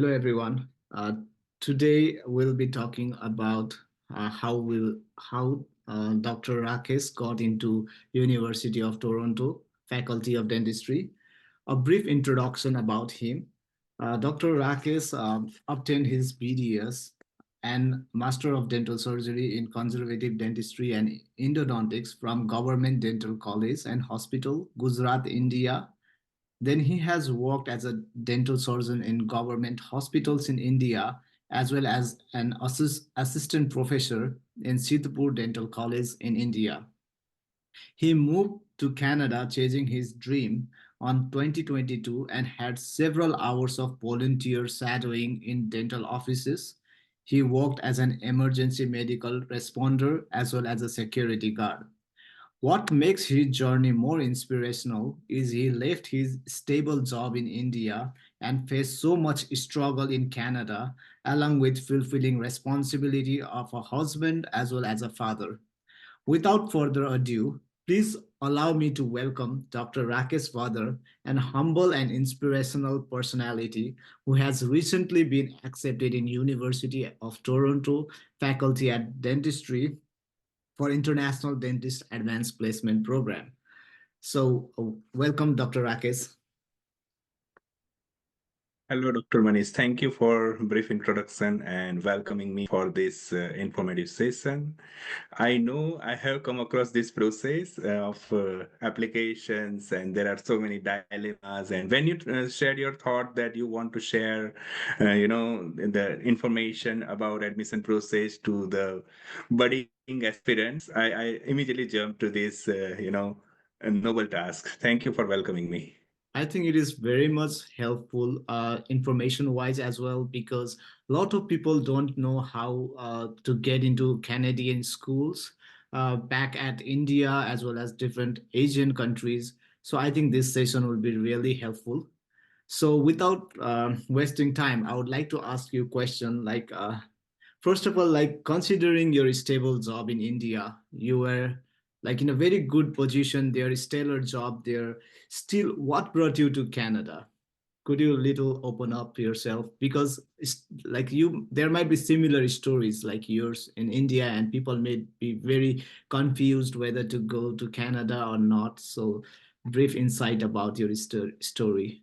Hello, everyone. Today we'll be talking about how Dr. Rakesh got into University of Toronto Faculty of Dentistry. A brief introduction about him. Dr. Rakesh obtained his BDS and Master of Dental Surgery in Conservative Dentistry and Endodontics from Government Dental College and Hospital, Gujarat, India. Then he has worked as a dental surgeon in government hospitals in India, as well as an assistant professor in Sidhpur Dental College in India. He moved to Canada chasing his dream on 2022 and had several hours of volunteer shadowing in dental offices. He worked as an emergency medical responder as well as a security guard. What makes his journey more inspirational is he left his stable job in India and faced so much struggle in Canada, along with fulfilling responsibility of a husband as well as a father. Without further ado, please allow me to welcome Dr. Rakesh Vadher, an humble and inspirational personality who has recently been accepted in University of Toronto faculty at dentistry for International Dentist Advanced Placement Program. Welcome, Dr. Rakesh. Hello, Dr. Manish. Thank you for brief introduction and welcoming me for this informative session. I know I have come across this process of applications, and there are so many dilemmas. And when you shared your thought that you want to share, the information about admission process to the budding aspirants, I immediately jumped to this, a noble task. Thank you for welcoming me. I think it is very much helpful information wise as well because a lot of people don't know how to get into Canadian schools back at India as well as different Asian countries. So I think this session will be really helpful. So without wasting time, I would like to ask you a question like, first of all, like considering your stable job in India, you were like in a very good position there, stellar job there. Still, what brought you to Canada? Could you little open up yourself because it's like you there might be similar stories like yours in India and people may be very confused whether to go to Canada or not. So brief insight about your story.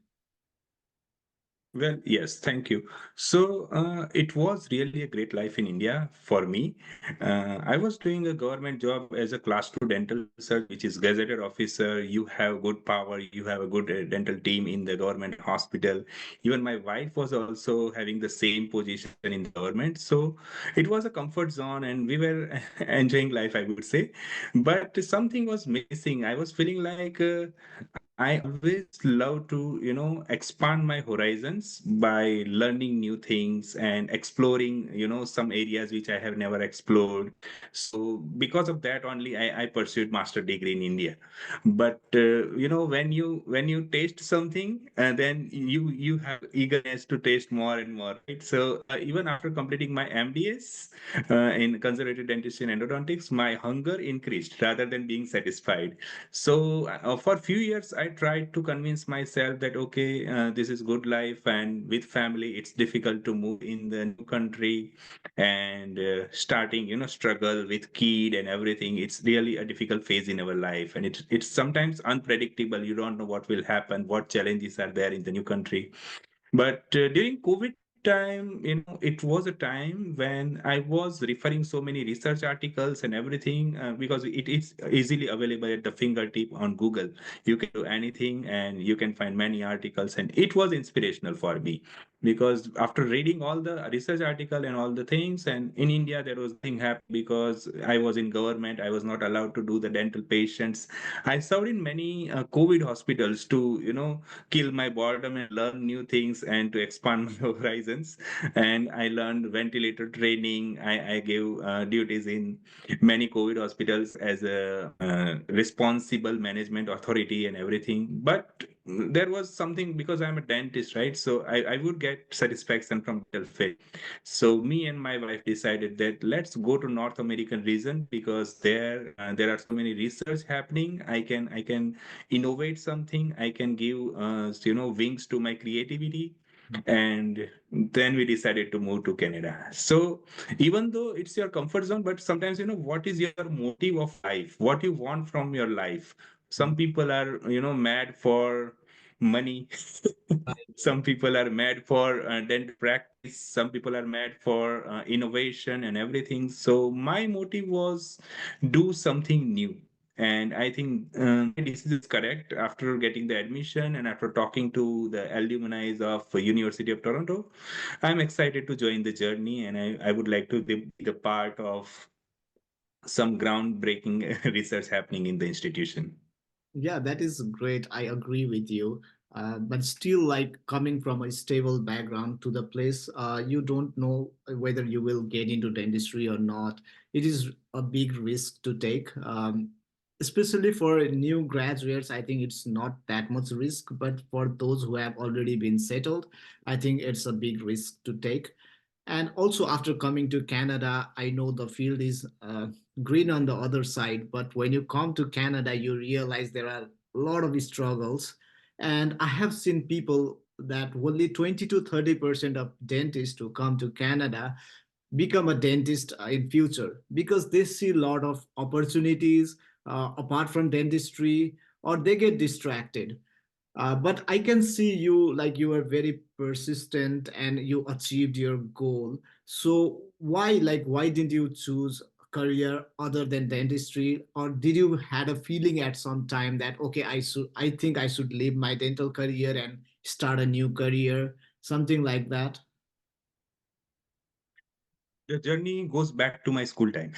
Well, yes, thank you. So it was really a great life in India for me. I was doing a government job as a class two dental surgeon, which is gazetted officer. You have good power, you have a good dental team in the government hospital. Even my wife was also having the same position in the government. So it was a comfort zone and we were enjoying life, I would say. But something was missing. I was feeling like I always love to, expand my horizons by learning new things and exploring, some areas which I have never explored. So because of that only, I pursued master degree in India. But when you taste something, then you have eagerness to taste more and more, right? So even after completing my MDS in conservative dentistry and endodontics, my hunger increased rather than being satisfied. So for a few years, I tried to convince myself that okay, this is good life, and with family, it's difficult to move in the new country, and starting, struggle with kid and everything. It's really a difficult phase in our life, and it's sometimes unpredictable. You don't know what will happen, what challenges are there in the new country. But during COVID time, it was a time when I was referring so many research articles and everything because it is easily available at the fingertip on Google. You can do anything and you can find many articles, and it was inspirational for me because after reading all the research article and all the things, and in India there was nothing happening because I was in government. I was not allowed to do the dental patients. I served in many COVID hospitals to kill my boredom and learn new things and to expand my horizons. And I learned ventilator training. I gave duties in many COVID hospitals as a responsible management authority and everything. But there was something because I'm a dentist, right? So I would get satisfaction from dental field. So me and my wife decided that let's go to North American region because there are so many research happening. I can innovate something. I can give wings to my creativity. And then we decided to move to Canada. So even though it's your comfort zone, but sometimes, what is your motive of life, what you want from your life? Some people are, mad for money. Some people are mad for dental practice. Some people are mad for innovation and everything. So my motive was do something new. And I think my decision is correct. After getting the admission and after talking to the alumni of University of Toronto, I'm excited to join the journey, and I would like to be the part of some groundbreaking research happening in the institution. Yeah, that is great. I agree with you. But still, like coming from a stable background to the place, you don't know whether you will get into dentistry or not. It is a big risk to take. Especially for new graduates, I think it's not that much risk. But for those who have already been settled, I think it's a big risk to take. And also, after coming to Canada, I know the field is green on the other side. But when you come to Canada, you realize there are a lot of struggles. And I have seen people that only 20 to 30% of dentists who come to Canada become a dentist in future because they see a lot of opportunities apart from dentistry, or they get distracted. But I can see you, like you were very persistent and you achieved your goal. So why didn't you choose career other than dentistry, or did you had a feeling at some time that okay, I think I should leave my dental career and start a new career, something like that? The journey goes back to my school time.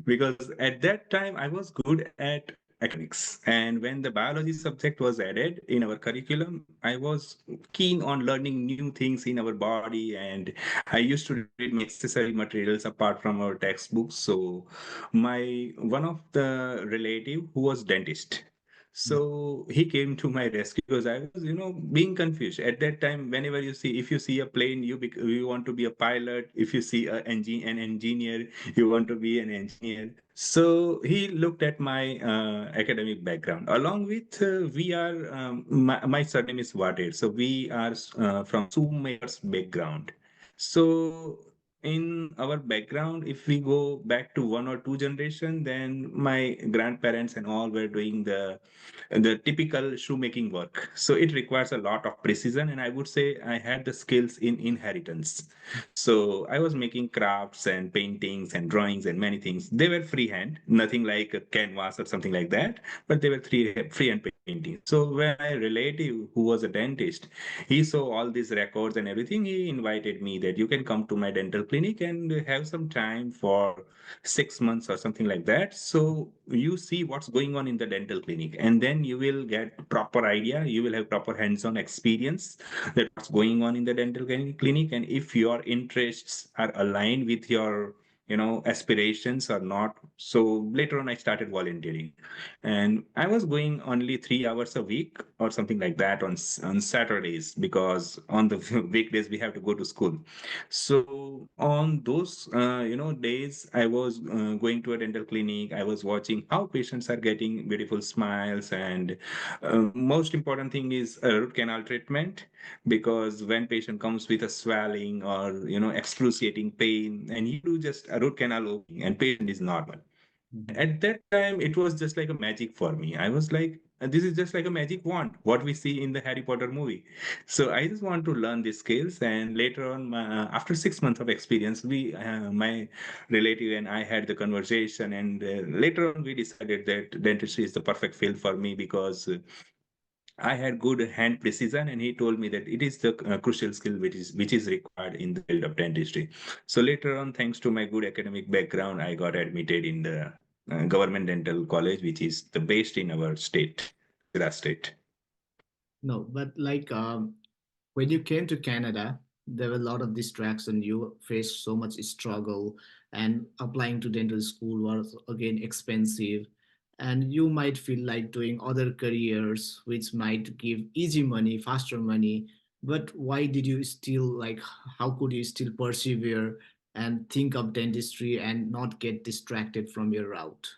Because at that time I was good at academics, and when the biology subject was added in our curriculum, I was keen on learning new things in our body, and I used to read many accessory materials apart from our textbooks. So my one of the relative who was dentist, so he came to my rescue because I was, being confused at that time. Whenever if you see a plane, you want to be a pilot. If you see an engineer, you want to be an engineer. So he looked at my academic background. Along with my surname is Vadher, so we are from shoemakers background. So in our background, if we go back to one or two generation, then my grandparents and all were doing the typical shoemaking work. So it requires a lot of precision, and I would say I had the skills in inheritance. So I was making crafts and paintings and drawings and many things. They were freehand, nothing like a canvas or something like that, but they were freehand paintings. So when my relative, who was a dentist, he saw all these records and everything, he invited me that you can come to my dental clinic and have some time for 6 months or something like that. So you see what's going on in the dental clinic, and then you will get proper idea. You will have proper hands-on experience that what's going on in the dental clinic, and if your interests are aligned with your aspirations or not. So later on I started volunteering, and I was going only 3 hours a week or something like that on Saturdays, because on the weekdays we have to go to school. So on those days, I was going to a dental clinic. I was watching how patients are getting beautiful smiles, and most important thing is root canal treatment, because when patient comes with a swelling or excruciating pain, and you do just a root canal opening, and patient is normal. And Mhm. at that time, it was just like a magic for me. I was like, this is just like a magic wand, what we see in the Harry Potter movie. So I just want to learn these skills. And later on, after 6 months of experience, my relative and I had the conversation. And later on, we decided that dentistry is the perfect field for me, because I had good hand precision, and he told me that it is the crucial skill which is required in the field of dentistry. So later on, thanks to my good academic background, I got admitted in the government dental college, which is the best in our state, Gujarat state. No, but like when you came to Canada, there were a lot of distraction. You faced so much struggle, and applying to dental school was again expensive. And you might feel like doing other careers, which might give easy money, faster money. But why did you still like? How could you still persevere and think of dentistry and not get distracted from your route?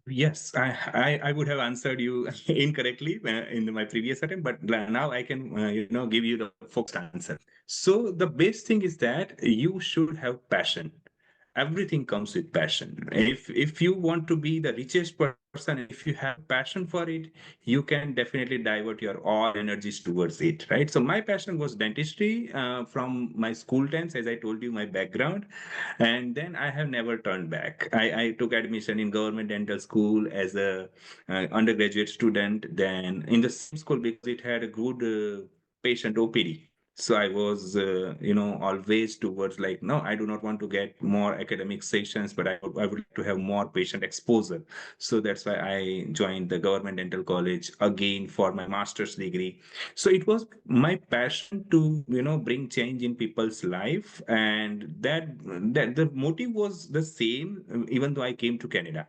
Yes, I would have answered you incorrectly in my previous attempt, but now I can, give you the focused answer. So the best thing is that you should have passion. Everything comes with passion. If you want to be the richest person and if you have passion for it, you can definitely divert your all energies towards it, right? So my passion was dentistry from my school times, as I told you, my background, and then I have never turned back. I took admission in government dental school as a undergraduate student, then in the same school because it had a good patient OPD. So I was, always towards like, no, I do not want to get more academic sections, but I would like to have more patient exposure. So that's why I joined the government dental college again for my master's degree. So it was my passion to, bring change in people's life, and that the motive was the same, even though I came to Canada.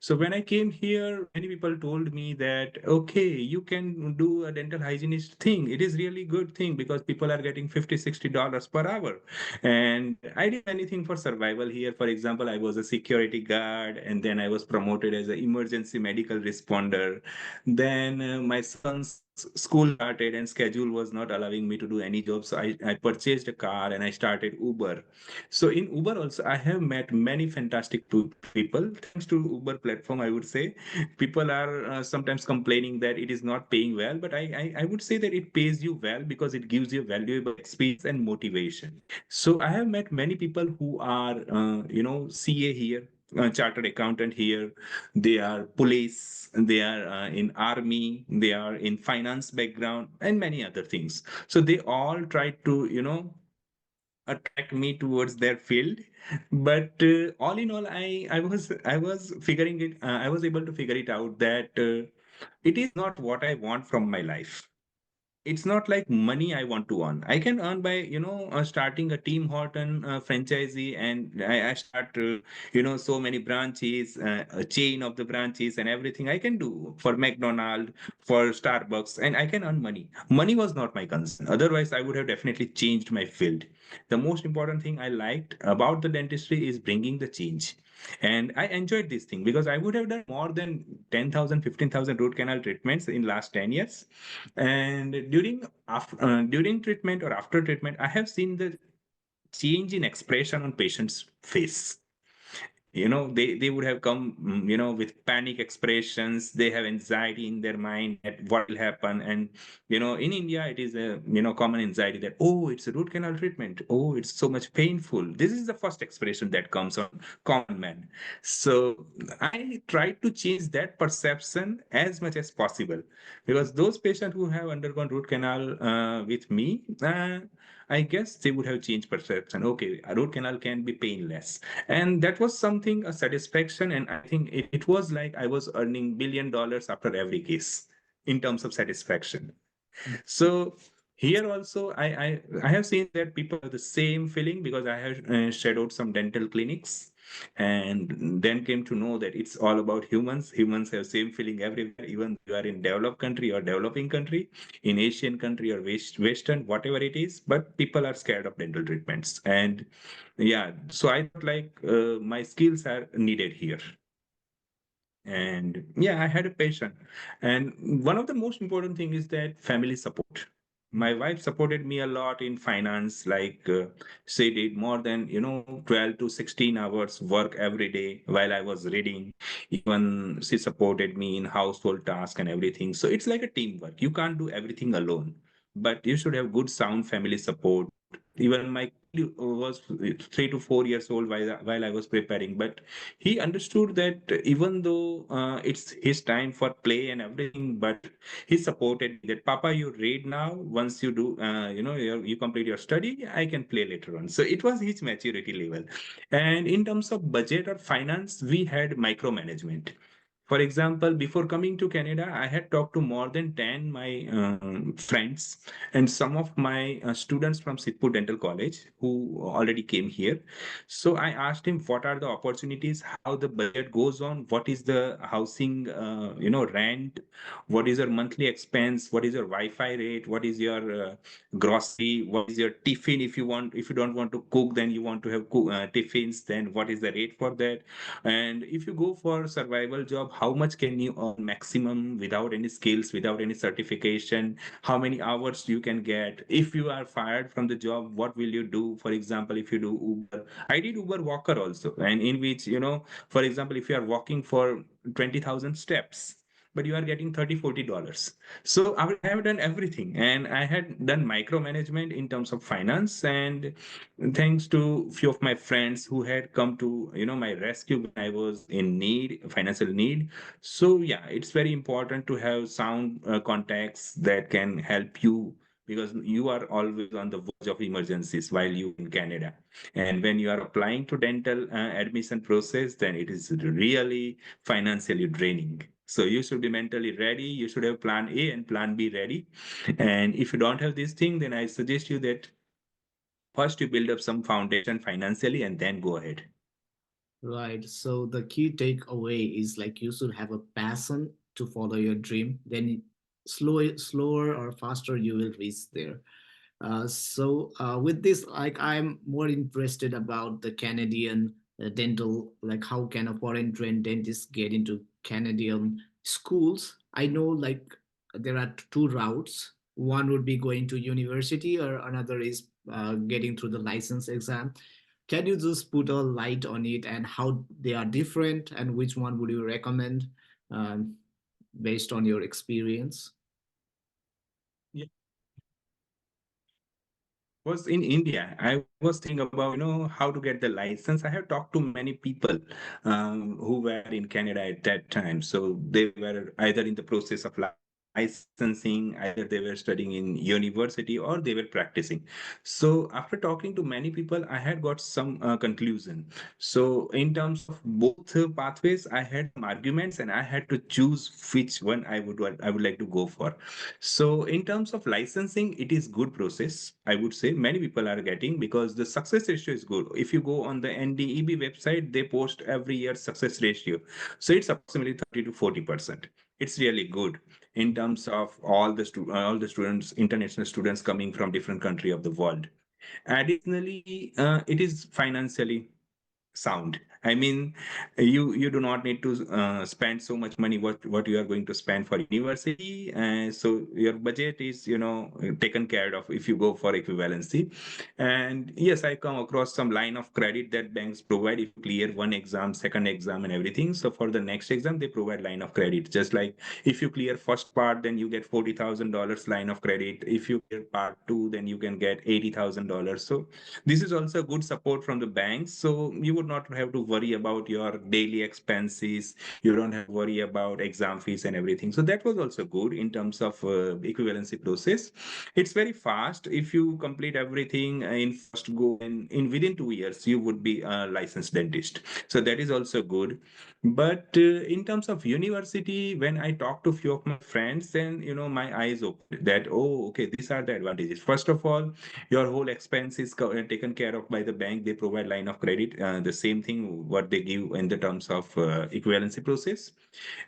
So when I came here, many people told me that, okay, you can do a dental hygienist thing. It is really good thing because people are getting 50, $60 per hour. And I did anything for survival here. For example, I was a security guard, and then I was promoted as an emergency medical responder. Then my son's school started and schedule was not allowing me to do any job. So I purchased a car and I started Uber. So in Uber also, I have met many fantastic people thanks to Uber platform. I would say people are sometimes complaining that it is not paying well, but I would say that it pays you well because it gives you valuable experience and motivation. So I have met many people who are, CA here. Chartered accountant here, they are police, they are in army, they are in finance background, and many other things. So they all try to, attract me towards their field. But all in all, I was figuring it, I was able to figure it out that it is not what I want from my life. It's not like money I want to earn. I can earn by, starting a Tim Horton franchisee, and I start, so many branches, a chain of the branches, and everything I can do for McDonald's, for Starbucks, and I can earn money. Money was not my concern. Otherwise, I would have definitely changed my field. The most important thing I liked about the dentistry is bringing the change. And I enjoyed this thing because I would have done more than 10,000, 15,000 root canal treatments in last 10 years. And during treatment or after treatment, I have seen the change in expression on patient's face. They would have come, with panic expressions. They have anxiety in their mind that what will happen. And in India it is a, common anxiety that, oh, it's a root canal treatment, oh, it's so much painful. This is the first expression that comes on common man. So I try to change that perception as much as possible, because those patients who have undergone root canal with me, I guess they would have changed perception. Okay, a root canal can be painless, and that was something, a satisfaction. And I think it was like I was earning $1 billion after every case in terms of satisfaction. So here also, I have seen that people have the same feeling because I have shadowed some dental clinics, and then came to know that it's all about humans. Humans have same feeling everywhere, even you are in developed country or developing country, in Asian country or Western, whatever it is. But people are scared of dental treatments, and yeah. So I thought like my skills are needed here. And yeah, I had a patient. And one of the most important thing is that family support. My wife supported me a lot in finance, like she did more than 12 to 16 hours work every day while I was reading. Even she supported me in household tasks and everything. So it's like a teamwork. You can't do everything alone, but you should have good sound family support. Even my kid was 3 to 4 years old while I was preparing, but he understood that even though it's his time for play and everything, but he supported me that, Papa, you read now. Once you do, you complete your study, I can play later on. So it was his maturity level. And in terms of budget or finance, we had micromanagement. For example, before coming to Canada, I had talked to more than 10 my friends and some of my students from Sidhpur Dental College who already came here. So I asked him what are the opportunities, how the budget goes on, what is the housing, rent, what is your monthly expense, what is your Wi-Fi rate, what is your grocery, what is your tiffin. If you don't want to cook, then you want to have tiffins, then what is the rate for that? And if you go for survival job, how much can you earn maximum without any skills, without any certification, how many hours you can get. If you are fired from the job, what will you do? For example, if you do Uber, I did Uber Walker also, and in which, for example, if you are walking for 20,000 steps, but you are getting 30 $40. So I have done everything, and I had done micromanagement in terms of finance. And thanks to few of my friends who had come to my rescue when I was in need, financial need. So yeah, it's very important to have sound contacts that can help you, because you are always on the verge of emergencies while you in Canada. And when you are applying to dental admission process, then it is really financially draining. So you should be mentally ready. You should have plan A and plan B ready. And if you don't have this thing, then I suggest you that first you build up some foundation financially and then go ahead. Right. So the key takeaway is like you should have a passion to follow your dream. Then slower or faster you will reach there. With this, like I'm more interested about the Canadian dental, like how can a foreign trained dentist get into Canadian schools? I know like there are two routes. One would be going to university, or another is getting through the license exam. Can you just put a light on it and how they are different, and which one would you recommend um, based on your experience? Was in India, I was thinking about, how to get the license. I have talked to many people who were in Canada at that time. So they were either in the process of licensing, either they were studying in university, or they were practicing. So after talking to many people, I had got some conclusion. So in terms of both pathways, I had some arguments, and I had to choose which one I would like to go for. So in terms of licensing, it is good process. I would say many people are getting, because the success ratio is good. If you go on the NDEB website, they post every year success ratio. So it's approximately 30 to 40%. It's really good in terms of all the students, international students coming from different country of the world. Additionally, it is financially sound. I mean, you do not need to spend so much money what you are going to spend for university, so your budget is taken care of if you go for equivalency. And yes, I come across some line of credit that banks provide if you clear one exam, second exam, and everything. So for the next exam, they provide line of credit. Just like if you clear first part, then you get $40,000 line of credit. If you clear part two, then you can get $80,000. So this is also good support from the banks. So you would not have to worry about your daily expenses. You don't have to worry about exam fees and everything. So that was also good in terms of equivalency process. It's very fast. If you complete everything in first go, and in within 2 years, you would be a licensed dentist. So that is also good. But in terms of university, when I talked to few of my friends, then my eyes opened that, oh, okay, these are the advantages. First of all, your whole expense is taken care of by the bank. They provide line of credit, the same thing what they give in the terms of equivalency process.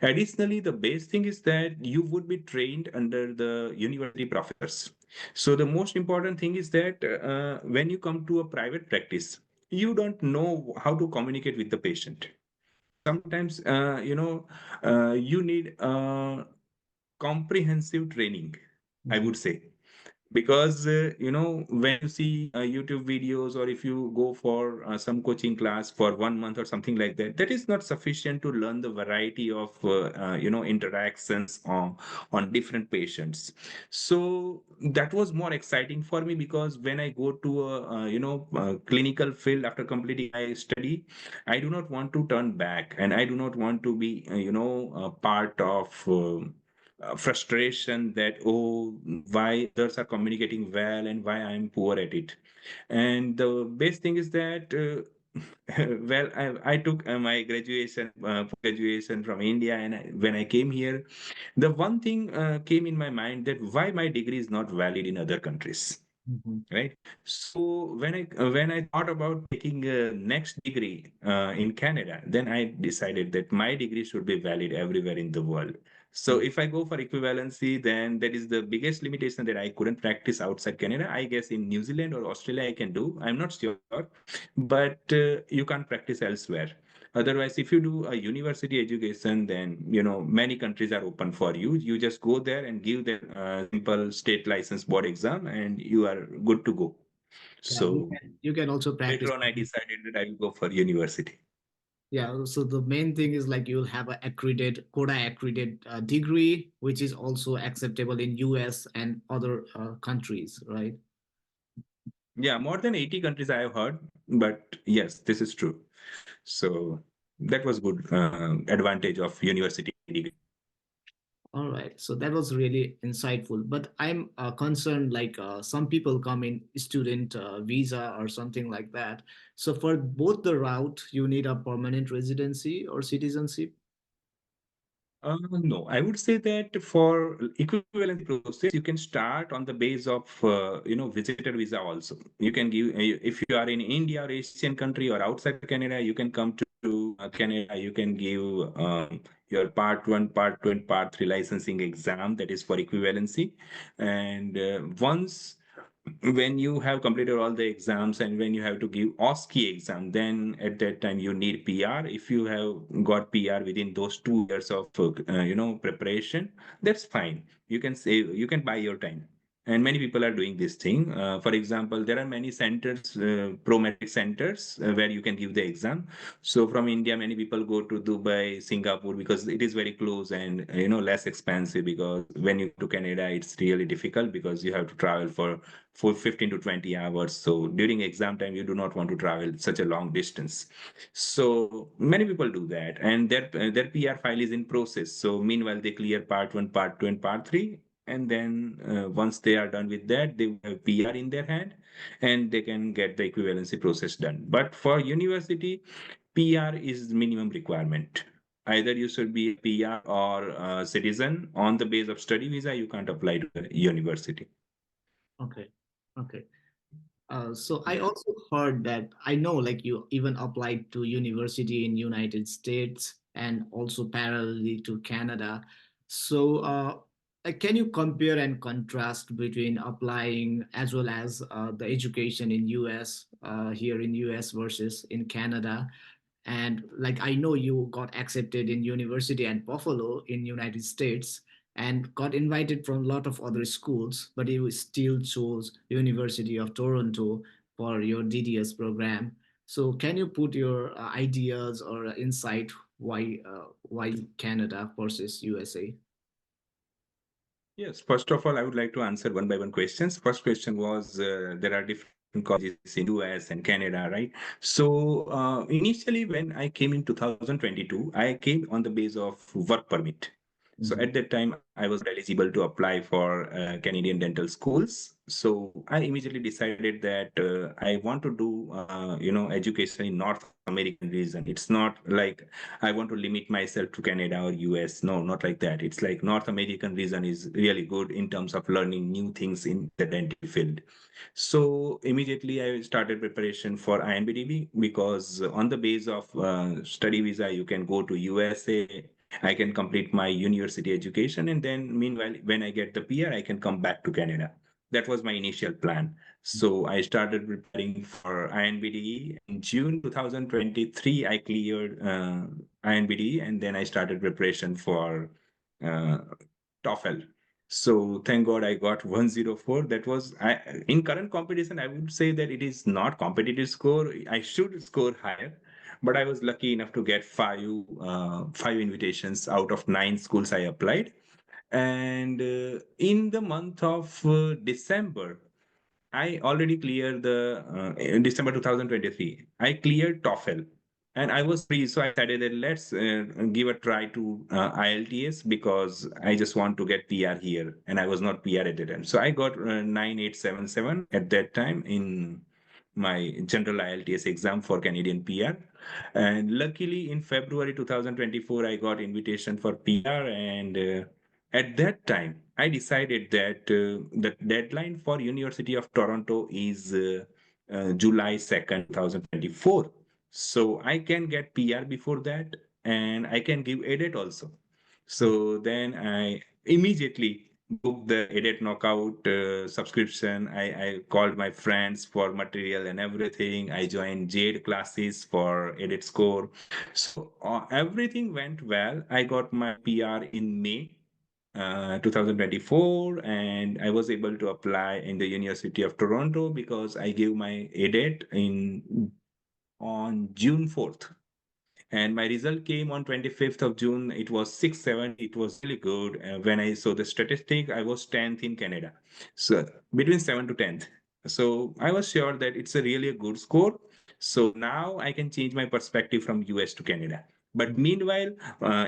Additionally, the best thing is that you would be trained under the university professors. So the most important thing is that when you come to a private practice, you don't know how to communicate with the patient. Sometimes you need comprehensive training, I Mhm. would say. Because when you see YouTube videos, or if you go for some coaching class for 1 month or something like that, that is not sufficient to learn the variety of interactions on different patients. So that was more exciting for me, because when I go to a clinical field after completing my study, I do not want to turn back, and I do not want to be a part of frustration that, oh, why others are communicating well and why I'm poor at it. And the best thing is that well, I took my graduation, graduation from India, and when I came here, the one thing came in my mind, that why my degree is not valid in other countries, Mhm. right? So when I thought about taking a next degree in Canada, then I decided that my degree should be valid everywhere in the world. So if I go for equivalency, then that is the biggest limitation, that I couldn't practice outside Canada. I guess in New Zealand or Australia I can do, I'm not sure, but you can't practice elsewhere. Otherwise, if you do a university education, then many countries are open for you. You just go there and give the simple state license board exam, and you are good to go. Yeah, So you can also practice. later on, I decided that I will go for university. Yeah, so the main thing is like you'll have a accredited, quota accredited degree, which is also acceptable in US and other countries, right? Yeah, more than 80 countries I have heard, but yes, this is true. So that was good advantage of university degree. All right, so that was really insightful. But I'm concerned, like some people come in student visa or something like that. So for both the route, you need a permanent residency or citizenship. No, I would say that for equivalency process, you can start on the base of visitor visa also. You can give if you are in India or Asian country or outside Canada, you can come to Canada. You can give your part one, part two, and part three licensing exam that is for equivalency. And once when you have completed all the exams and when you have to give OSCE exam, then at that time you need PR. If you have got PR within those 2 years of preparation, that's fine. You can say you can buy your time. And many people are doing this thing. For example, there are many centers, pro metric centers, where you can give the exam. So from India, many people go to Dubai, Singapore because it is very close and less expensive. Because when you go to Canada, it's really difficult because you have to travel for 15 to 20 hours. So during exam time, you do not want to travel such a long distance. So many people do that, and their PR file is in process. So meanwhile, they clear part one, part two, and part three. And then once they are done with that, they will have PR in their hand and they can get the equivalency process done. But for university, PR is minimum requirement. Either you should be a PR or a citizen. On the base of study visa, you can't apply to the university. Okay. Okay. So I Yeah. also heard that I know like you even applied to university in United States and also parallelly to Canada. So can you compare and contrast between applying as well as the education in US here in US versus in Canada? And like I know you got accepted in university at Buffalo in United States and got invited from a lot of other schools, but you still chose University of Toronto for your DDS program. So can you put your ideas or insight why Canada versus USA? Yes, first of all, I would like to answer one by one questions. First question was there are different colleges in US and Canada, right? So initially, when I came in 2022, I came on the base of work permit. So Mhm. at that time, I was not eligible to apply for Canadian dental schools. So I immediately decided that I want to do, education in North American region. It's not like I want to limit myself to Canada or US. No, not like that. It's like North American region is really good in terms of learning new things in the dental field. So immediately I started preparation for INBDB because on the base of study visa, you can go to USA. I can complete my university education, and then meanwhile, when I get the PR, I can come back to Canada. That was my initial plan. So I started preparing for INBDE. In June 2023, I cleared INBDE, and then I started preparation for uh, TOEFL. So thank God I got 104. That was in current competition. I would say that it is not competitive score. I should score higher, but I was lucky enough to get five invitations out of nine schools I applied. And in the month of December, I already cleared the in December 2023. I cleared TOEFL, and I was free, so I decided that let's give a try to IELTS because I just want to get PR here, and I was not PR at the time. So I got 9877 at that time in my general IELTS exam for Canadian PR. And luckily, in February 2024, I got invitation for PR, and at that time, I decided that the deadline for University of Toronto is July 2nd, 2024. So I can get PR before that, and I can give edit also. So then I immediately booked the edit knockout subscription. I called my friends for material and everything. I joined Jade classes for edit score. So everything went well. I got my PR in May 2024, and I was able to apply in the University of Toronto because I gave my edit in on June 4th, and my result came on 25th of June. It was 670. It was really good. When I saw the statistic, I was 10th in Canada, so between 7th to 10th. So I was sure that it's a really a good score. So now I can change my perspective from US to Canada. But meanwhile,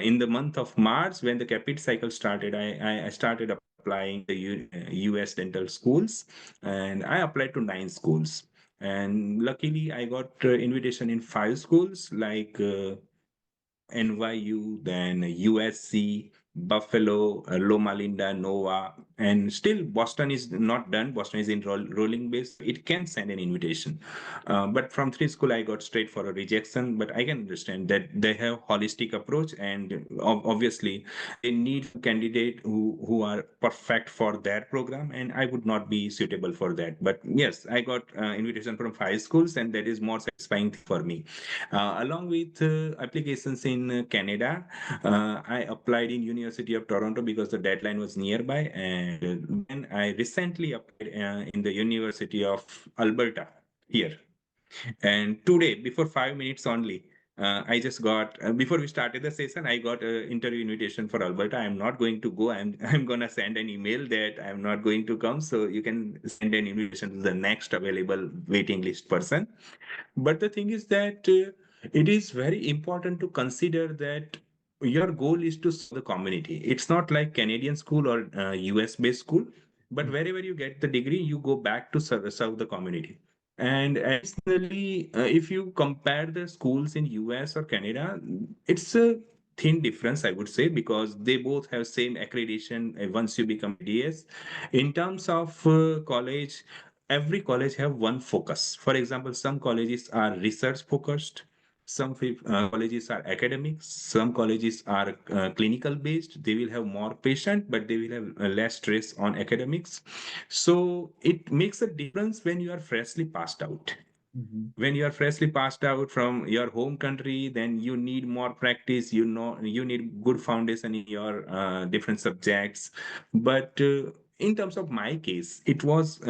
in the month of March, when the capit cycle started, I started applying the US dental schools, and I applied to 9 schools. And luckily, I got invitation in 5 schools like NYU, then USC, Buffalo, Loma Linda, Nova, and still Boston is not done. Boston is in rolling base. It can send an invitation. But from 3 school, I got straight for a rejection. But I can understand that they have holistic approach, and obviously they need candidate who are perfect for their program, and I would not be suitable for that. But yes, I got invitation from 5 schools, and that is more satisfying for me. Along with applications in Canada, I applied in University of Toronto because the deadline was nearby, and then I recently applied in the University of Alberta here. And today, before 5 minutes only, I just got before we started the session, I got an interview invitation for Alberta. I'm not going to go. I'm gonna send an email that I'm not going to come. So you can send an invitation to the next available waiting list person. But the thing is that it is very important to consider that your goal is to serve the community. It's not like Canadian school or US based school, but wherever you get the degree, you go back to serve the community. And additionally, if you compare the schools in US or Canada, it's a thin difference, I would say, because they both have same accreditation once you become ADS. In terms of college, every college have one focus. For example, some colleges are research focused, some colleges are academics, some colleges are clinical based. They will have more patient, but they will have less stress on academics. So it makes a difference when you are freshly passed out. Mhm. When you are freshly passed out from your home country, then you need more practice. You know, you need good foundation in your different subjects. But in terms of my case, it was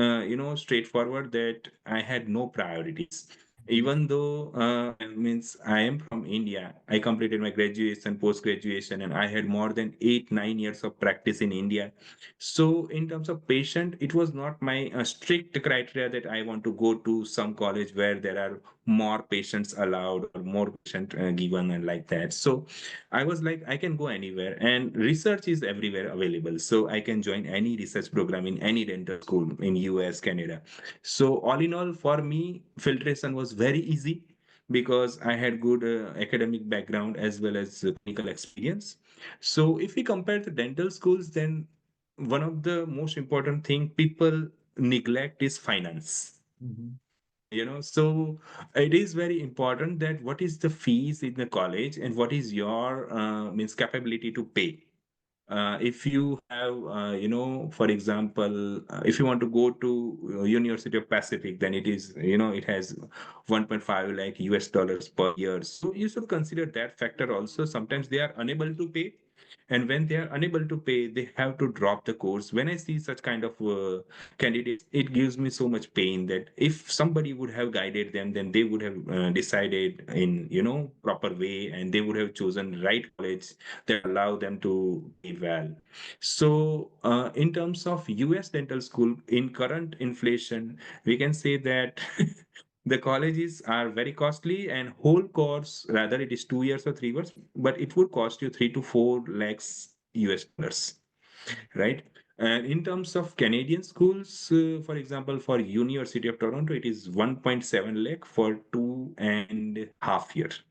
straightforward that I had no priorities. Even though means I am from India, I completed my graduation, post graduation, and I had more than 8 9 years of practice in India. So, in terms of patient, it was not my strict criteria that I want to go to some college where there are more patients allowed or more patient given and like that. So, I was like, I can go anywhere, and research is everywhere available. So, I can join any research program in any dental school in US, Canada. So, all in all, for me, filtration was very easy because I had good academic background as well as clinical experience. So, if we compare the dental schools, then one of the most important thing people neglect is finance. Mhm. So it is very important that what is the fees in the college and what is your means capability to pay. If you have for example, if you want to go to University of Pacific, then it is, it has 1.5 lakh US dollars per year. So you should consider that factor also. Sometimes they are unable to pay, and when they are unable to pay, they have to drop the course. When I see such kind of candidates, it gives me so much pain that if somebody would have guided them, then they would have decided in proper way, and they would have chosen right college that allow them to be well. So in terms of US dental school, in current inflation, we can say that the colleges are very costly, and whole course, rather it is 2 years or 3 years, but it would cost you 3 to 4 lakhs US dollars, right? And in terms of Canadian schools, for example, for University of Toronto, it is 1.7 lakh for 2.5 years.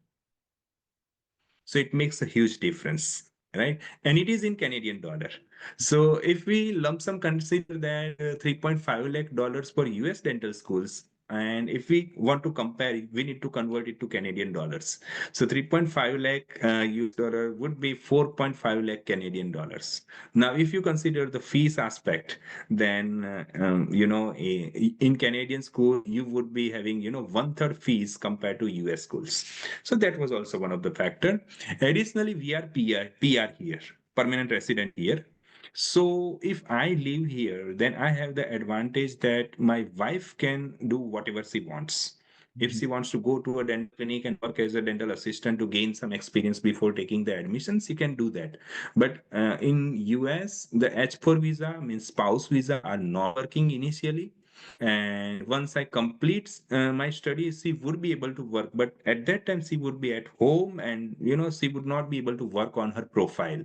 So it makes a huge difference, right? And it is in Canadian dollar. So if we lump sum consider that 3.5 lakh dollars for US dental schools, And if we want to compare it, we need to convert it to Canadian dollars. So 3.5 lakh US dollar would be 4.5 lakh Canadian dollars. Now, if you consider the fees aspect, then in Canadian school you would be having one third fees compared to US schools. So that was also one of the factor. Additionally, we are PR here, permanent resident here. So if I live here, then I have the advantage that my wife can do whatever she wants. If she wants to go to a dental clinic and work as a dental assistant to gain some experience before taking the admission, she can do that. But in US, the H4 visa means spouse visa are not working initially. And once I complete my studies, she would be able to work. But at that time, she would be at home, and she would not be able to work on her profile.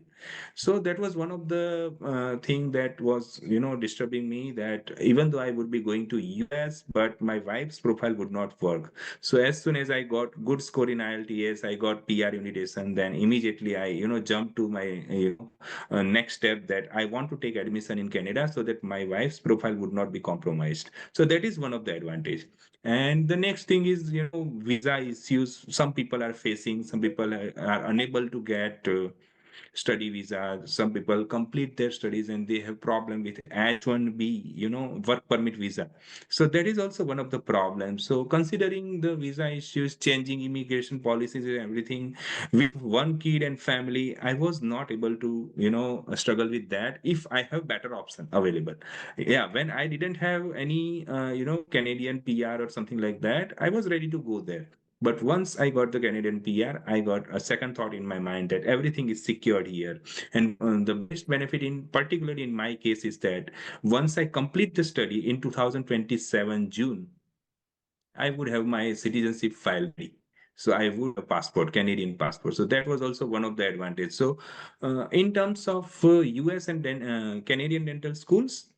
So that was one of the thing that was disturbing me, that even though I would be going to US, but my wife's profile would not work. So as soon as I got good score in IELTS, I got PR invitation, then immediately I jumped to my next step, that I want to take admission in Canada so that my wife's profile would not be compromised. So that is one of the advantage. And the next thing is visa issues some people are facing. Some people are unable to get study visa. Some people complete their studies and they have problem with H1B, work permit visa. So that is also one of the problems. So considering the visa issues, changing immigration policies and everything, with one kid and family, I was not able to struggle with that if I have better option available. Yeah, when I didn't have any Canadian PR or something like that, I was ready to go there. But once I got the Canadian PR, I got a second thought in my mind that everything is secured here. And the biggest benefit, in particularly in my case, is that once I complete the study in 2027 June, I would have my citizenship file ready. So I would have a passport, Canadian passport. So that was also one of the advantage. So in terms of US and then Canadian dental schools,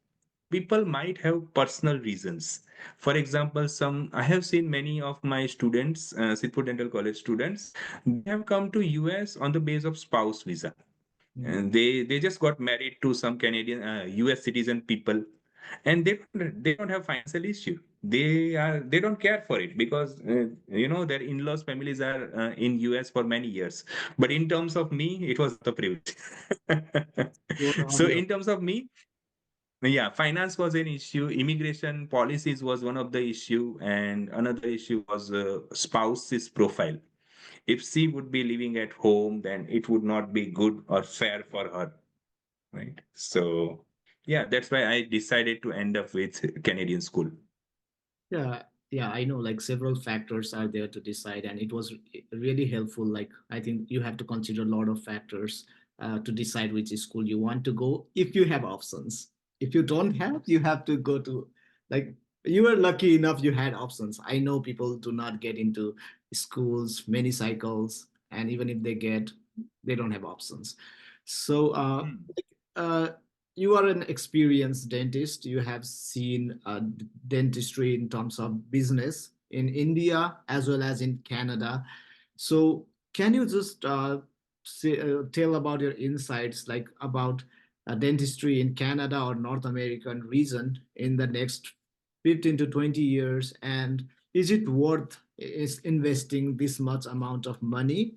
people might have personal reasons. For example, some I have seen many of my students, Sidpur Dental College students, they have come to US on the base of spouse visa, and they just got married to some Canadian US citizen people, and they don't have financial issue. They don't care for it because their in-laws families are in US for many years. But in terms of me, it was the privilege. What are So your in terms of me, yeah, finance was an issue. Immigration policies was one of the issue, and another issue was spouse's profile. If she would be living at home, then it would not be good or fair for her, right? So, yeah, that's why I decided to end up with Canadian school. Yeah, yeah, I know like several factors are there to decide, and it was really helpful. Like, I think you have to consider a lot of factors to decide which school you want to go if you have options. If you don't have, you have to go to, like, you were lucky enough you had options. I know people do not get into schools, many cycles, and even if they get, they don't have options. So, Hmm. uh, you are an experienced dentist. You have seen dentistry in terms of business in India as well as in Canada. So, can you just tell about your insights, like about dentistry in Canada or North American region in the next 15 to 20 years? And is it worth is investing this much amount of money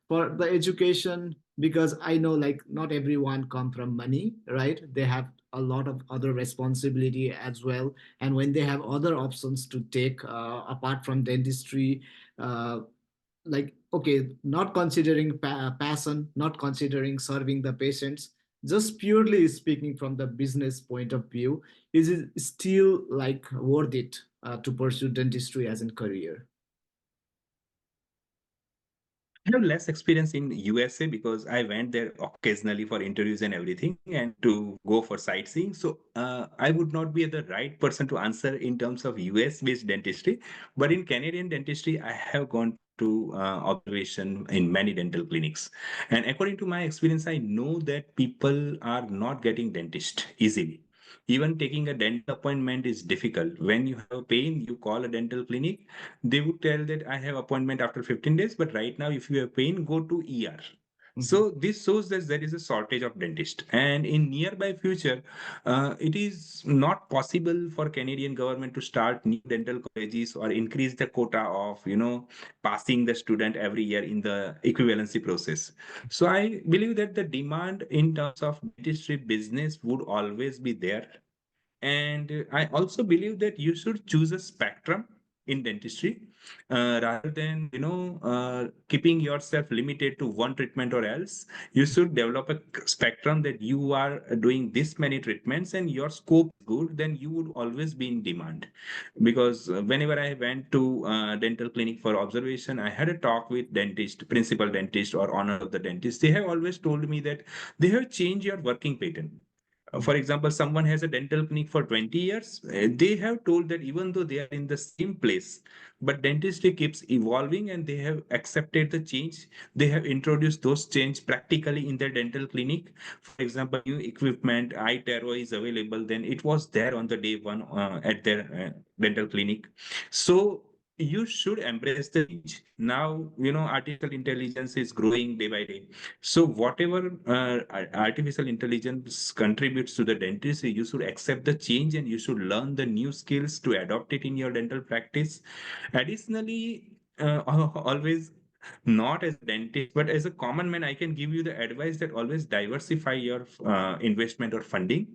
for the education? Because I know like not everyone come from money, right? They have a lot of other responsibility as well, and when they have other options to take apart from dentistry, uh, like, okay, not considering passion, not considering serving the patients, just purely speaking from the business point of view, is it still like worth it to pursue dentistry as a career? I have less experience in USA because I went there occasionally for interviews and everything and to go for sightseeing. So I would not be the right person to answer in terms of US based dentistry. But in Canadian dentistry, I have gone to observation in many dental clinics. And according to my experience, I know that people are not getting dentist easily. Even taking a dental appointment is difficult. When you have a pain, you call a dental clinic. They would tell that I have appointment after 15 days, but right now if you have pain, go to ER. Mhm. So this shows that there is a shortage of dentists, and in nearby future, it is not possible for Canadian government to start new dental colleges or increase the quota of passing the student every year in the equivalency process. So I believe that the demand in terms of dentistry business would always be there, and I also believe that you should choose a spectrum in dentistry, rather than keeping yourself limited to one treatment or else. You should develop a spectrum that you are doing this many treatments and your scope is good, then you would always be in demand. Because whenever I went to dental clinic for observation, I had a talk with dentist, principal dentist or owner of the dentist. They have always told me that they have changed your working pattern. For example, someone has a dental clinic for 20 years, they have told that even though they are in the same place, but dentistry keeps evolving and they have accepted the change. They have introduced those change practically in their dental clinic. For example, new equipment, iTero is available, then it was there on the day one at their dental clinic. So you should embrace the change. Now, artificial intelligence is growing day by day. So whatever artificial intelligence contributes to the dentistry, you should accept the change and you should learn the new skills to adopt it in your dental practice. Additionally, always, not as a dentist, but as a common man, I can give you the advice that always diversify your investment or funding.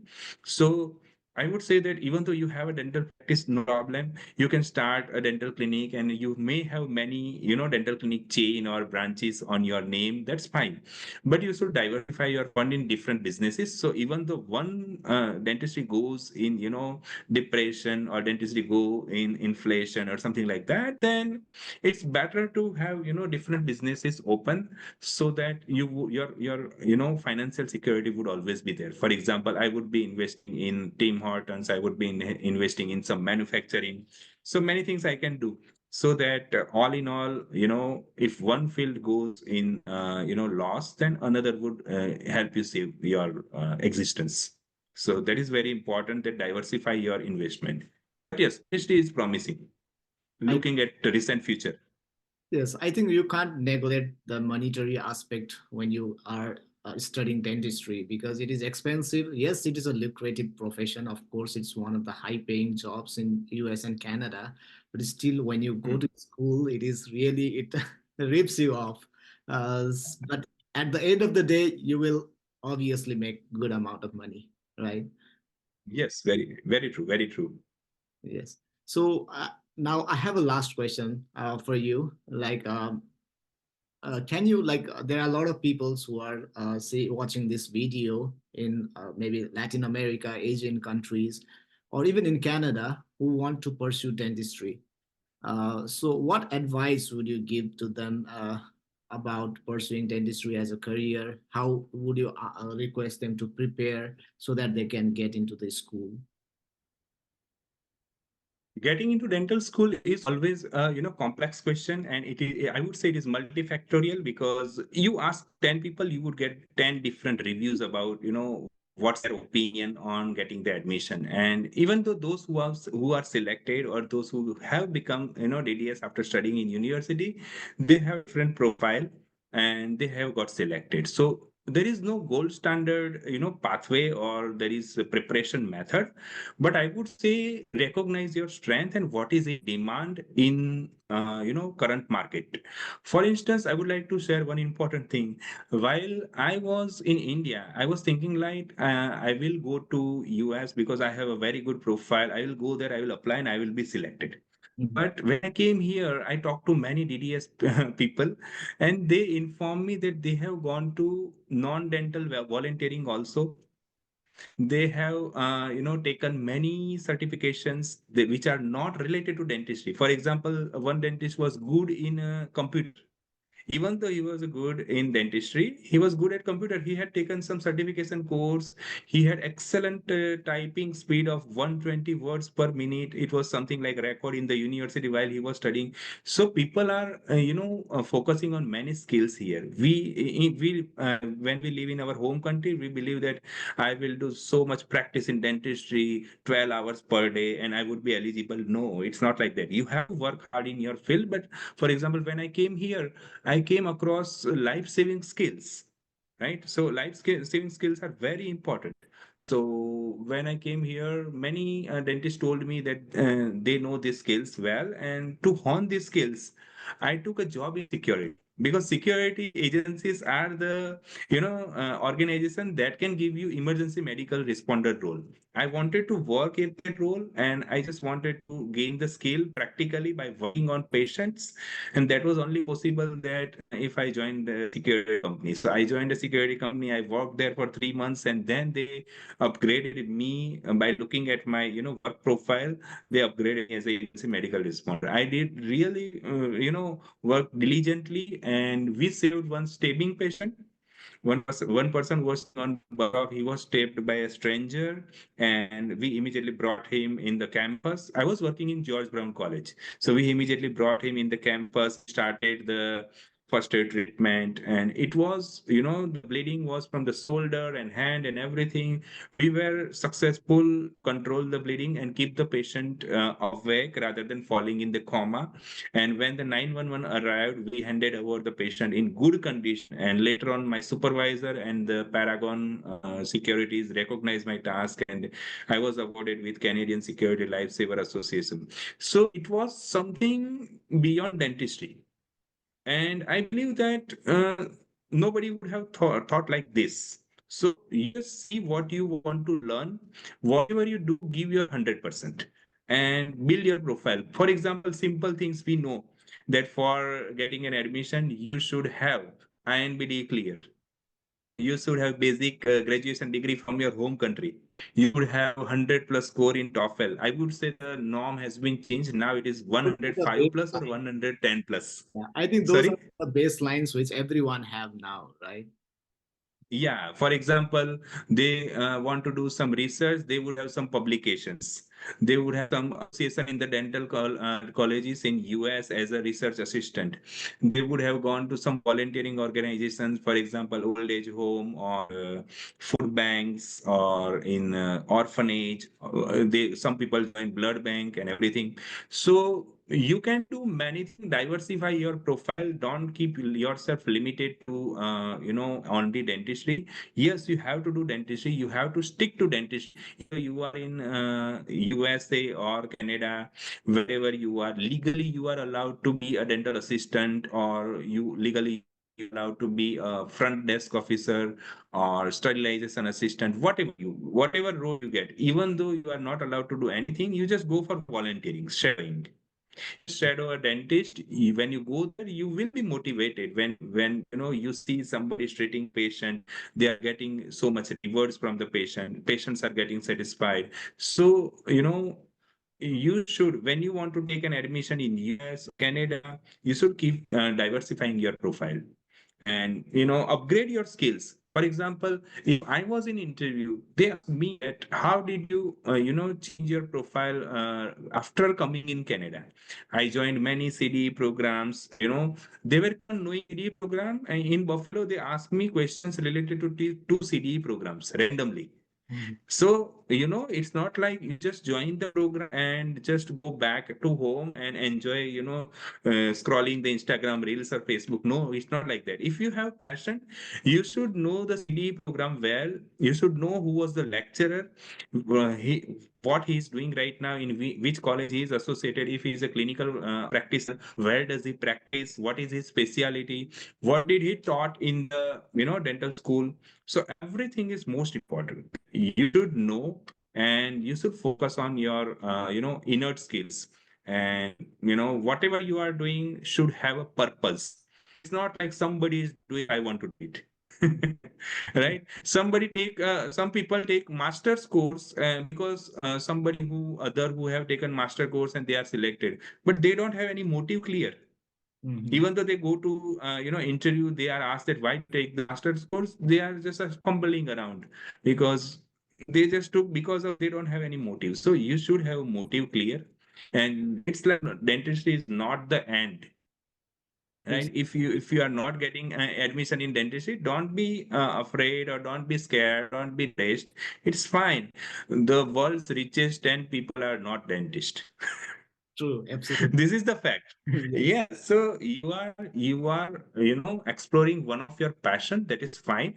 So I would say that even though you have a dental practice, no problem. You can start a dental clinic and you may have many, dental clinic chain or branches on your name. That's fine. But you should diversify your fund in different businesses. So even though one dentistry goes in, depression, or dentistry go in inflation or something like that, then it's better to have, different businesses open, so that your financial security would always be there. For example, I would be investing in Tim Hortons, I would be investing in some manufacturing. So many things I can do, so that all in all, if one field goes in loss, then another would help you save your existence. So that is very important, that diversify your investment. But yes, dentistry is promising, I looking at the recent future. Yes, I think you can't neglect the monetary aspect when you are studying dentistry because it is expensive. Yes, it is a lucrative profession. Of course, it's one of the high-paying jobs in US and Canada. But still, when you go to school, it is really it rips you off. But at the end of the day, you will obviously make good amount of money, right? Yes, very, very true, very true. Yes. So now I have a last question for you. Can you there are a lot of people who are say watching this video in maybe Latin America, Asian countries, or even in Canada who want to pursue dentistry. So what advice would you give to them about pursuing dentistry as a career? How would you request them to prepare so that they can get into the school? Getting into dental school is always a complex question, and it is, I would say, it is multifactorial, because you ask 10 people, you would get 10 different reviews about what's their opinion on getting the admission. And even though those who are selected, or those who have become DDS after studying in university, they have different profile and they have got selected. So there is no gold standard pathway, or there is a preparation method. But I would say recognize your strength and what is in demand in current market. For instance, I would like to share one important thing. While I was in India, I was thinking like, I will go to US because I have a very good profile. I will go there, I will apply, and I will be selected. Mhm. But when I came here, I talked to many DDS people, and they informed me that they have gone to non-dental volunteering also. They have taken many certifications which are not related to dentistry. For example, one dentist was good in computer. Even though he was good in dentistry, he was good at computer. He had taken some certification course. He had excellent typing speed of 120 words per minute. It was something like record in the university while he was studying. So people are focusing on many skills here. We when we live in our home country, we believe that I will do so much practice in dentistry, 12 hours per day, and I would be eligible. No, it's not like that. You have to work hard in your field. But for example, when I came here, I came across life saving skills. right? So saving skills are very important. So when I came here, many dentists told me that they know these skills well, and to hone these skills, I took a job in security, because security agencies are the organization that can give you emergency medical responder role. I wanted to work in that role, and I just wanted to gain the skill practically by working on patients, and that was only possible that if I joined a security company. So I joined a security company. I worked there for 3 months, and then they upgraded me by looking at my work profile. They upgraded me as a emergency medical responder. I did really work diligently, and we saved one stabbing patient. One person was on bus stop. He was taped by a stranger, and we immediately brought him in the campus. I was working in George Brown College, so we immediately brought him in the campus. We started the first aid treatment, and it was, the bleeding was from the shoulder and hand and everything. We were successful to control the bleeding and keep the patient awake rather than falling in the coma. And when the 911 arrived, we handed over the patient in good condition. And later on, my supervisor and the Paragon Securities recognized my task, and I was awarded with Canadian Security Lifesaver Association. So it was something beyond dentistry. And I believe that nobody would have thought like this. So you just see what you want to learn, whatever you do, give your 100% and build your profile. For example, simple things we know that for getting an admission, you should have INBD clear. You should have basic graduation degree from your home country. You would have 100 plus score in TOEFL. I would say the norm has been changed. Now it is Those are the 105 plus or baseline. 110 plus. Yeah, I think those are Sorry? the baselines which everyone have now, right? Yeah, for example, they want to do some research, they would have some publications. They would have some association in the colleges in US as a research assistant. They would have gone to some volunteering organizations, for example, old age home or food banks or in orphanage. Some people join blood bank and everything. So you can do many things, diversify your profile. Don't keep yourself limited to only dentistry. Yes, you have to do dentistry, you have to stick to dentistry. Either you are in USA or Canada, wherever you are legally, you are allowed to be a dental assistant, or you legally you are allowed to be a front desk officer or sterilization assistant. Whatever role you get, even though you are not allowed to do anything, you just go for volunteering, shadowing. You shadow a dentist. When you go there, you will be motivated. When you see somebody treating patient, they are getting so much rewards from the patient. Patients are getting satisfied. So you should, when you want to take an admission in US, Canada, you should keep diversifying your profile and upgrade your skills. For example, if I was in interview, they asked me that how did you change your profile after coming in Canada. I joined many CDE programs. They were even knowing CDE program, and in Buffalo they asked me questions related to two CDE programs randomly. Mhm. So, it's not like you just join the program and just go back to home and enjoy, scrolling the Instagram reels or Facebook. No, it's not like that. If you have passion, you should know the CD program well. You should know who was the lecturer, what he's doing right now, in which college he is associated. If he is a clinical practitioner, where does he practice? What is his specialty? What did he taught in the, dental school? So everything is most important. You should know, and you should focus on your innate skills. And whatever you are doing should have a purpose. It's not like somebody is doing, I want to do it. Right? Some people take master's course because somebody who have taken master course and they are selected, but they don't have any motive clear. Mhm. Even though they go to interview, they are asked that why take the master's course, they are just fumbling around because they just took, because of they don't have any motive. So you should have motive clear. And it's like dentistry is not the end, Yes, right? If you are not getting admission in dentistry, don't be afraid, or don't be scared, don't be depressed. It's fine. The world's richest 10 people are not dentists. true, absolutely. This is the fact. Yes. Yeah, so you are exploring one of your passion, that is fine.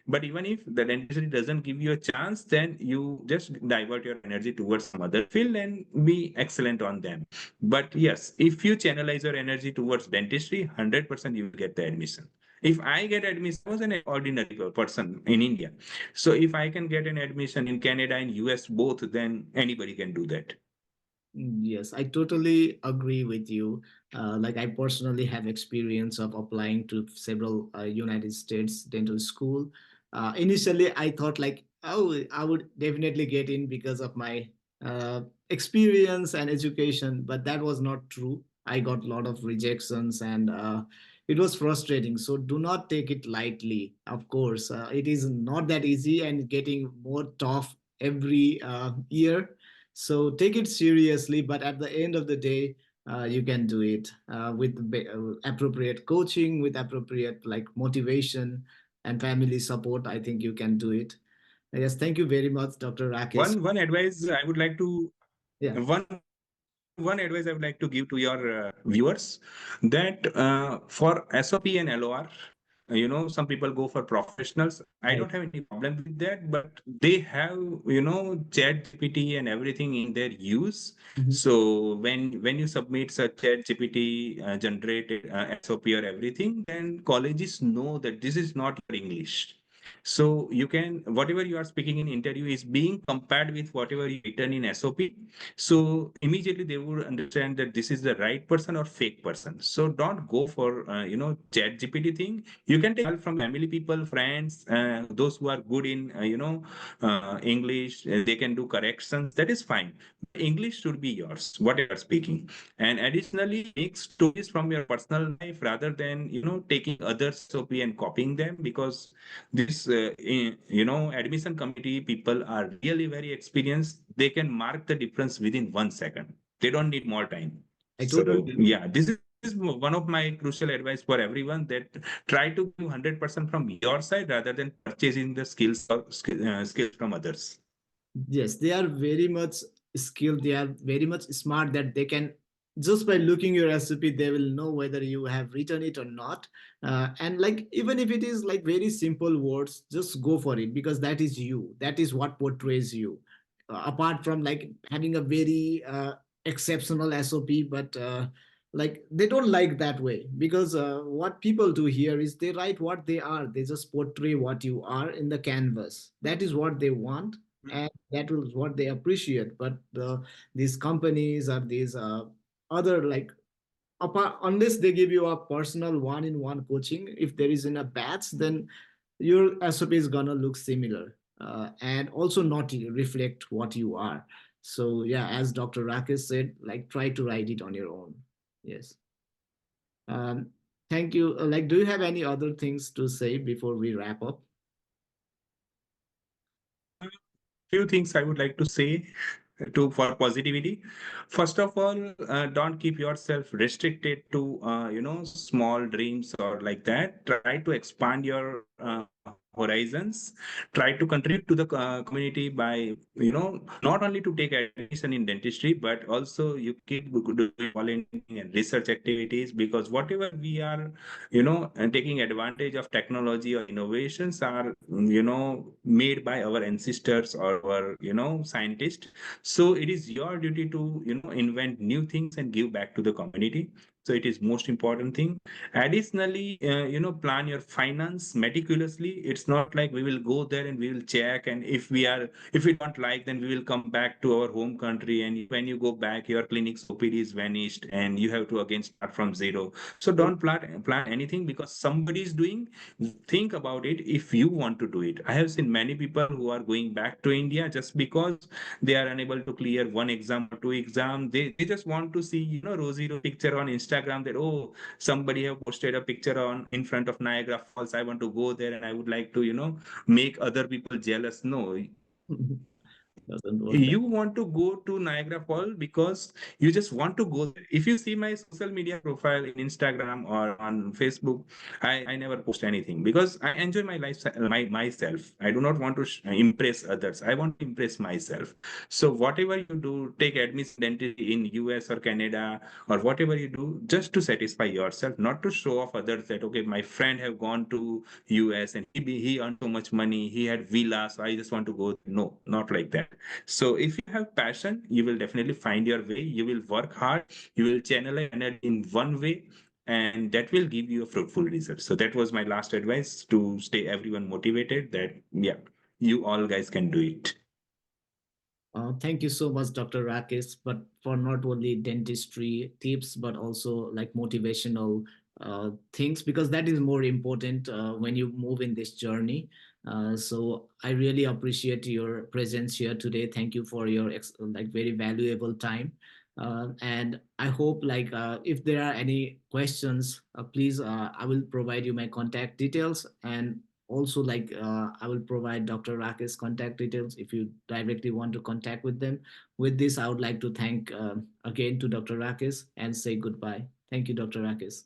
But even if the dentistry doesn't give you a chance, then you just divert your energy towards some other field and be excellent on them. But yes, if you channelize your energy towards dentistry, 100% you will get the admission. If I get admission, I was an ordinary person in India. So if I can get an admission in Canada and US both, then anybody can do that. Yes, I totally agree with you. Like I personally have experience of applying to several United States dental school. Initially, I thought like, oh, I would definitely get in because of my uh, experience and education, but that was not true. I got a lot of rejections, and it was frustrating. So do not take it lightly. Of course, it is not that easy and getting more tough every year, so take it seriously, but at the end of the day, you can do it with appropriate coaching, with appropriate like motivation and family support. I think you can do it. Yes, thank you very much, Dr. Rakesh. One advice I would like to Yeah. one advice I would like to give to your viewers, that for SOP and LOR, some people go for professionals. I Right. don't have any problem with that, but they have, Chat GPT and everything in their use. Mhm. So when you submit such Chat GPT generated SOP or everything, then colleges know that this is not your English. So you can, whatever you are speaking in interview is being compared with whatever you written in SOP. So immediately they would understand that this is the right person or fake person. So don't go for Chat GPT thing. You can take help from family, people, friends, those who are good in English. They can do corrections. That is fine. English should be yours, whatever you are speaking. And additionally, make stories from your personal life rather than taking others SOP and copying them, because this admission committee people are really very experienced. They can mark the difference within 1 second. They don't need more time. I So totally agree. yeah, this is one of my crucial advice for everyone, that try to give 100% from your side rather than purchasing the skills or skills from others. Yes, they are very much skilled. They are very much smart that they can, just by looking your recipe, they will know whether you have written it or not. And like even if it is like very simple words, just go for it because that is you. That is what portrays you. Apart from like having a very exceptional SOP, but like they don't like that way because what people do here is they write what they are. They just portray what you are in the canvas. That is what they want, and that was what they appreciate. But these companies or these other like apart, unless they give you a personal one-in-one coaching, if there is in a batch, then your SOP is gonna look similar and also not reflect what you are. So yeah, as Dr. Rakesh said, like try to write it on your own. Yes. um, Thank you. Like, do you have any other things to say before we wrap up? Few things I would like to say to for positivity. First of all, don't keep yourself restricted to small dreams or like that. Try to expand your horizons. Try to contribute to the community by not only to take admission in dentistry, but also you keep doing volunteering and research activities, because whatever we are taking advantage of technology or innovations are made by our ancestors or our scientists. So it is your duty to invent new things and give back to the community. So it is most important thing. Additionally, plan your finance meticulously. It's not like we will go there and we will check, and if we don't like, then we will come back to our home country, and when you go back your clinic's OPD is vanished and you have to again start from zero. So don't plan anything because somebody is doing. Think about it if you want to do it. I have seen many people who are going back to India just because they are unable to clear one exam or two exam. They just want to see rosy picture on Instagram, that oh, somebody have posted a picture on in front of Niagara Falls, I want to go there and I would like to make other people jealous. No, Doesn't work You that. want to go to Niagara Falls because you just want to go there. If you see my social media profile in Instagram or on Facebook, I never post anything because I enjoy my life, myself. I do not want to impress others. I want to impress myself. So whatever you do, take admission dentistry in US or Canada or whatever you do, just to satisfy yourself, not to show off others that okay, my friend have gone to US and he earned so much money, he had villas, so I just want to go. No, not like that. So if you have passion, you will definitely find your way. You will work hard. You will channelize energy in one way, and that will give you a fruitful result. So that was my last advice to stay everyone motivated. That yeah, you all guys can do it. Thank you so much, Dr. Rakesh, but for not only dentistry tips, but also like motivational things, because that is more important when you move in this journey. So I really appreciate your presence here today. Thank you for your like very valuable time. And I hope like if there are any questions, please I will provide you my contact details, and also like I will provide Dr. Rakesh's contact details if you directly want to contact with them. With this, I would like to thank again to Dr. Rakesh and say goodbye. Thank you, Dr. Rakesh.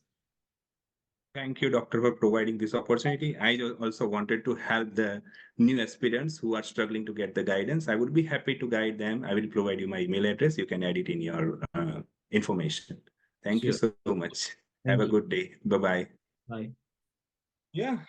Thank you, doctor, for providing this opportunity. I also wanted to help the new aspirants who are struggling to get the guidance. I would be happy to guide them. I will provide you my email address. You can add it in your information. Thank you Sure. so much. Have a Thank you. good day. Bye bye. Bye. Yeah.